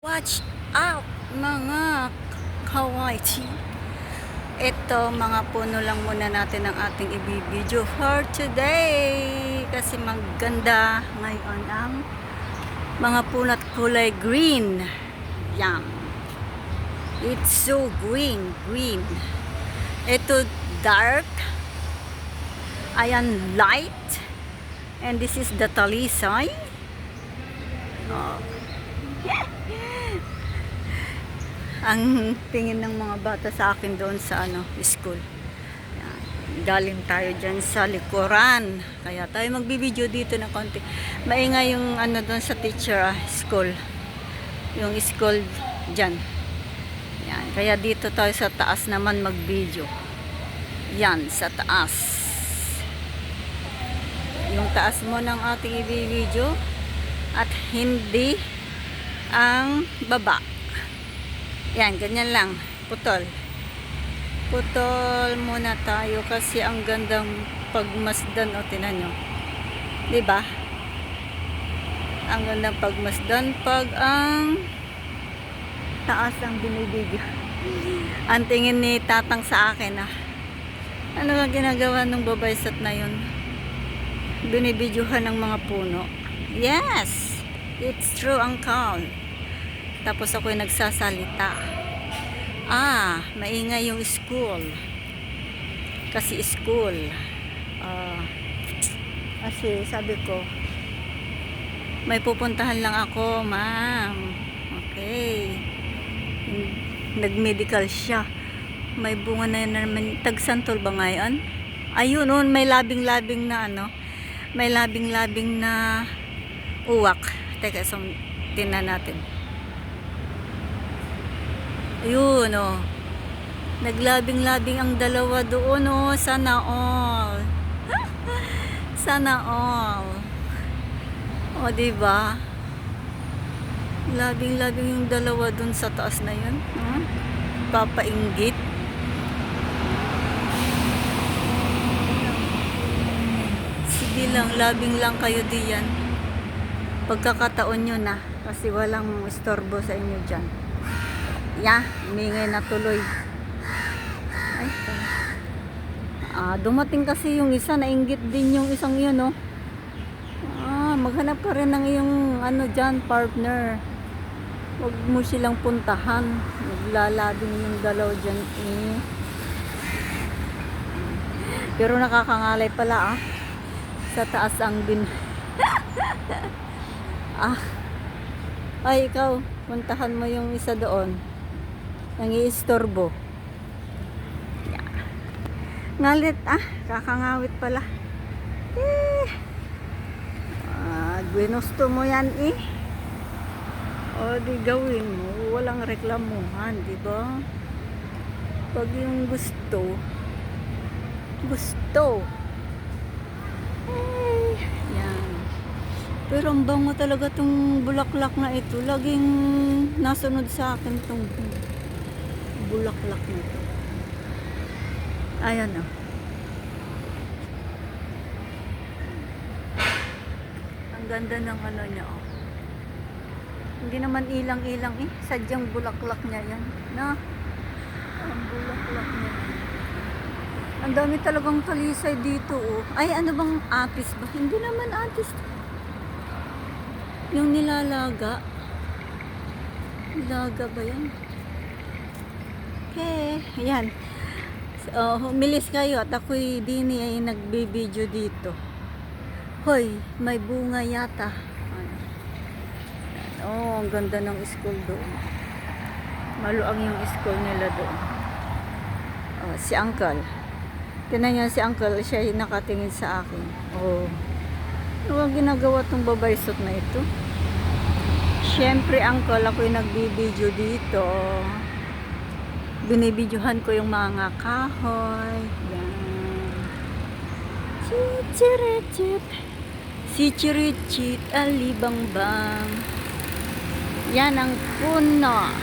Watch out mga kawaiti. Ito mga puno lang muna natin ang ating ibibideo for today. Kasi maganda ngayon ang mga puno at kulay green. Yan. It's so green. Ito dark. Ayan light. And this is the talisay. Oh. Ang tingin ng mga bata sa akin doon sa school. Yan. Galing tayo dyan sa likuran. Kaya tayo magbibideo dito na konti. Maingay yung doon sa teacher school. Yung school dyan. Yan. Kaya dito tayo sa taas naman magbideo. Yan, sa taas. Yung taas mo ng ating ibibideo at hindi ang baba. Yan, ganyan lang. Putol muna tayo kasi ang gandang pagmasdan. O, tinan nyo. Diba? Ang gandang pagmasdan pag ang taas ang binibigyo. Ang tingin ni tatang sa akin, ano ka ginagawa ng babaysat na yun? Binibidyohan ng mga puno. Yes! It's true, uncle. Tapos ako'y nagsasalita. Maingay yung school. Kasi school. Kasi sabi ko, may pupuntahan lang ako, ma'am. Okay. Nag-medical siya. May bunga na yun naman. Tagsantol ba ngayon? Ayun, noon may labing-labing na may labing-labing na uwak. Teka, tingnan natin. Ayun, naglabing-labing ang dalawa doon, sana all. Sana all. Diba? Labing-labing yung dalawa doon sa taas na yun. Papainggit. Sige lang, labing lang kayo diyan. Pagkakataon nyo na. Kasi walang istorbo sa inyo dyan. Umingay na tuloy. Ay, dumating kasi yung isa, nainggit din yung isang yun, maghanap ka rin ng iyong dyan, partner. Huwag mo silang puntahan. Naglalabing yung dalaw dyan, Pero nakakangalay pala, sa taas ang ay, ikaw, puntahan mo yung isa doon. Nangiistorbo. Ngalit, kakangawit pala. Ginusto mo yan, O, di gawin mo. Walang reklamuhan, di ba? Pag yung gusto. Yan. Pero ang bango talaga tong bulaklak na ito. Laging nasunod sa akin tong bulaklak nito. Ayan, Ang ganda ng niya, Hindi naman ilang-ilang, Sadyang bulaklak niya yan. Ang bulaklak niya. Ang dami talagang talisay dito, Ay, ano bang atis ba? Hindi naman atis. Yung nilalaga. Nilaga ba yan? Okay, ayan. Humilis kayo at ako'y dini ay nagbibideo dito. Hoy, may bunga yata. Ang ganda ng school doon. Maluang yung school nila doon. Si uncle. Tingnan niyo si uncle, siya ay nakatingin sa akin. Ano ang ginagawa tong babaysot na ito? Siyempre, uncle, ako'y nagbibideo dito. Binibidyohan ko yung mga kahoy. Yan. Chichirichit. Sichirichit. Alibangbang. Yan ang puno.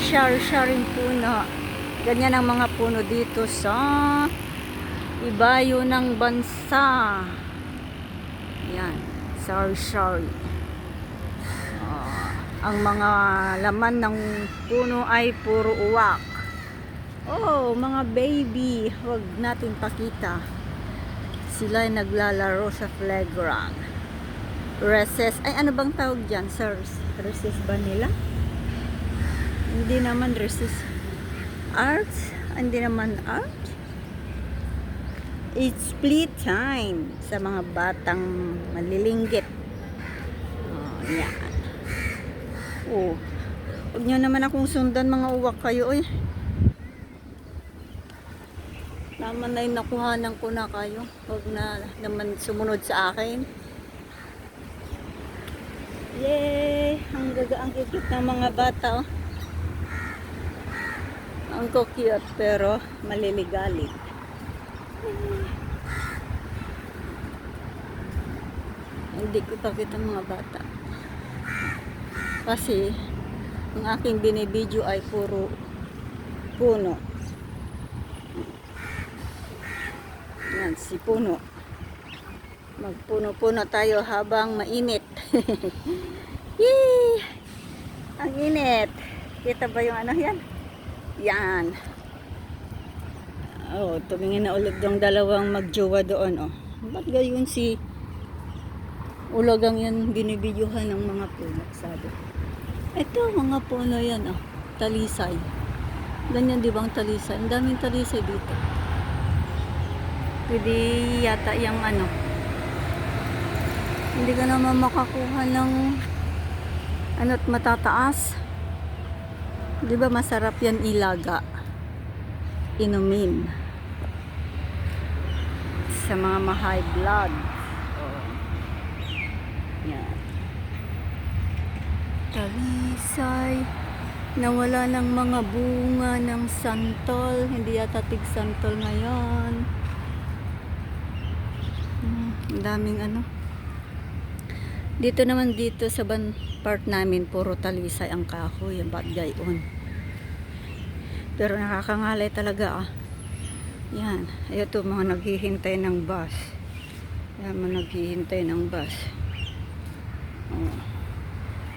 Sharing puno. Ganyan ang mga puno dito sa ibayo ng bansa. Yan. Sorry. Ang mga laman ng puno ay puro uwak. Oh, mga baby, huwag natin pakita. Sila ay naglalaro sa playground. Recess, ay ano bang tawag dyan, sirs? Recess ba nila? Hindi naman recess. Art? Hindi naman art. It's playtime sa mga batang malilinggit. Oh, yan. Oh, huwag nyo naman akong sundan, mga uwak kayo, eh. Naman ay nakuhanan ko na kayo. Huwag na naman sumunod sa akin. Yay! Ang cute ng mga bata, oh. Ang cute pero maliligalig. Hindi ko pakita mga bata. Kasi ang aking binibidyo ay puro puno. Yan, si puno. Magpuno-puno tayo habang mainit. Yee! Ang init. Kita ba yung ano yan? Yan. Oh, tumingin na ulit yung dalawang magjowa doon, oh. Ba't gayon si Ulagang yan binibidyuhan ng mga puno, sabi. Ito, mga puno yan, oh. Talisay. Ganyan, di ba ang talisay? Ang daming talisay dito. Pwede yata yung ano. Hindi ka naman makakuha ng ano't matataas. Di ba masarap yan ilaga? Inumin. Sa mga ma-high blood. Oh. Yan. Talisay. Nawala ng mga bunga ng santol. Hindi yata tig-santol ngayon. Ang daming ano. Dito naman dito sa part namin, puro talisay ang kahoy. Ang ba't gayon. Pero nakakangalay talaga, ah. Yan. Ito mga naghihintay ng bus. Yan, mga naghihintay ng bus. Oh.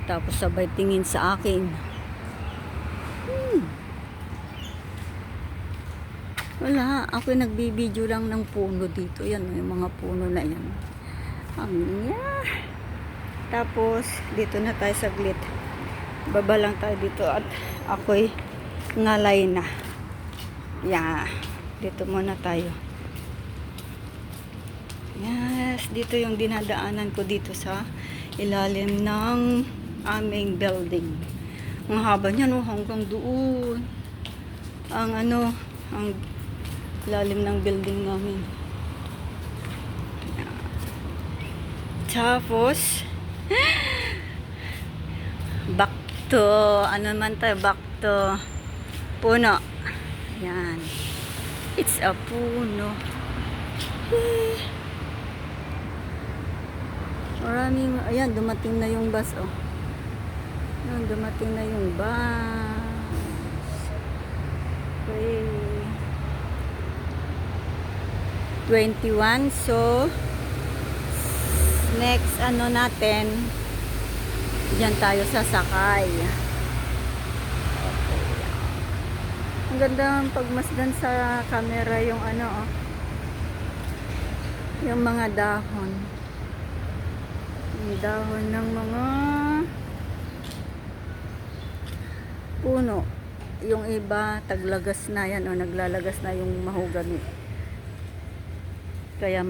Tapos sabay tingin sa akin. Wala. Ako nagbibideo lang ng puno dito. Yan, yung mga puno na yan. Yeah. Tapos, dito na tayo saglit. Baba lang tayo dito at ako'y ngalay na. Yeah. Dito muna tayo. Yes. Dito yung dinadaanan ko dito sa ilalim ng aming building. Ang haba niya, no, hanggang doon. Ang ano, ang ilalim ng building namin. Tapos, back to, ano man tayo, back to puno. Yan. It's a puno. Maraming, ayan, dumating na yung bus, oh. Ayan, dumating na yung bus. Okay. 21, so next ano natin, diyan tayo sasakay. Okay. Ang ganda pagmasdan sa camera yung ano, oh, yung mga dahon, yung dahon ng mga puno. Yung iba taglagas na yan, o naglalagas na yung mahogany, kaya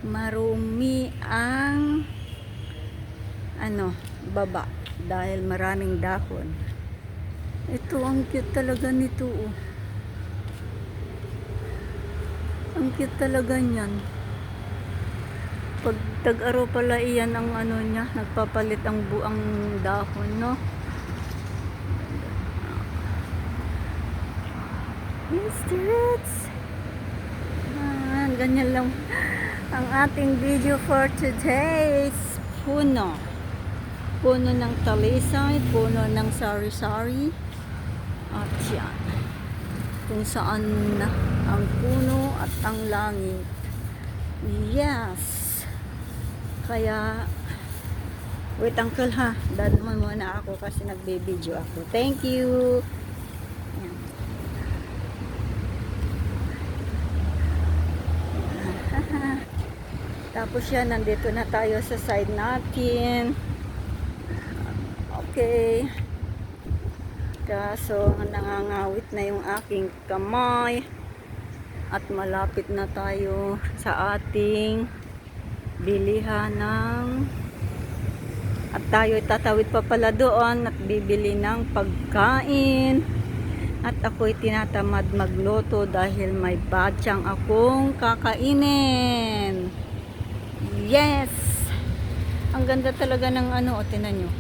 marumi ang ano, baba dahil maraming dahon. Ito, ang cute talaga nito, oh. Ang cute talaga niyan. Pag tag-araw pala iyan ang ano niya, nagpapalit ang buang dahon, no? Mistress. Ganyan lang ang ating video for today. Puno ng talisay, puno ng sari-sari, at yan kung saan ang puno at ang langit. Yes, kaya Wait, uncle ha. Daan mo muna ako kasi nagbe-video ako. Thank you. Ayan. Tapos yan, nandito na tayo sa side natin. Okay. Kaso, nangangawit na yung aking kamay. At malapit na tayo sa ating bilihan ng... At tayo tatawid pa pala doon at bibili ng pagkain. At ako'y tinatamad magluto dahil may batyang akong kakainin. Yes! Ang ganda talaga ng ano, o tinan nyo.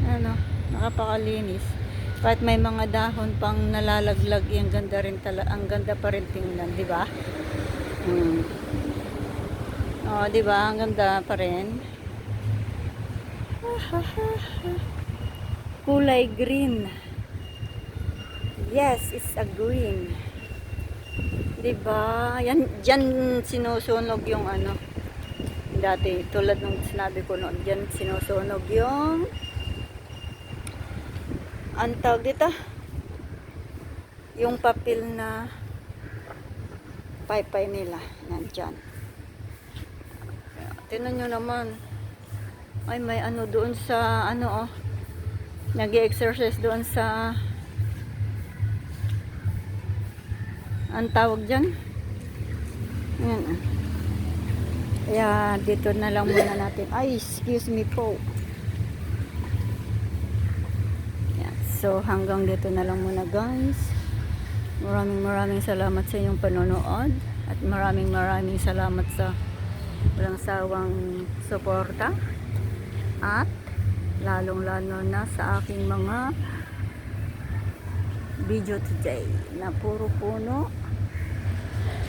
Ano, nakapakalinis. Kahit may mga dahon pang nalalaglag, ang ganda rin talaga, ang ganda pa rin tingnan, di ba? Oh, di ba? Ang ganda pa rin. Kulay green. Yes, it's a green. Diba? Yan, dyan sinusunog yung ano. Dati, tulad nung sinabi ko noon, dyan sinusunog yung ang tawag dito, yung papel na paypay nila. Nandyan. Tingnan nyo naman. Ay, may ano doon sa, ano oh, nag-exercise doon sa, ang tawag dyan. Yan. Kaya, dito na lang muna natin. Ay, excuse me po. Yan. So, hanggang dito na lang muna guys. Maraming salamat sa inyong panonood. At maraming salamat sa walang sawang suporta. At lalong-lalo na sa aking mga video today na puro puno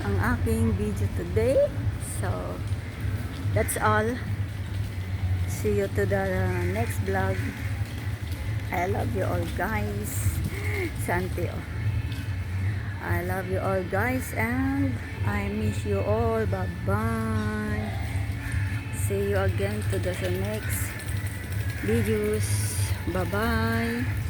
ang aking video today. So that's all. See you to the next vlog. I love you all guys. Santi oh. I love you all guys and I miss you all. Bye bye. See you again to the next videos. Bye bye.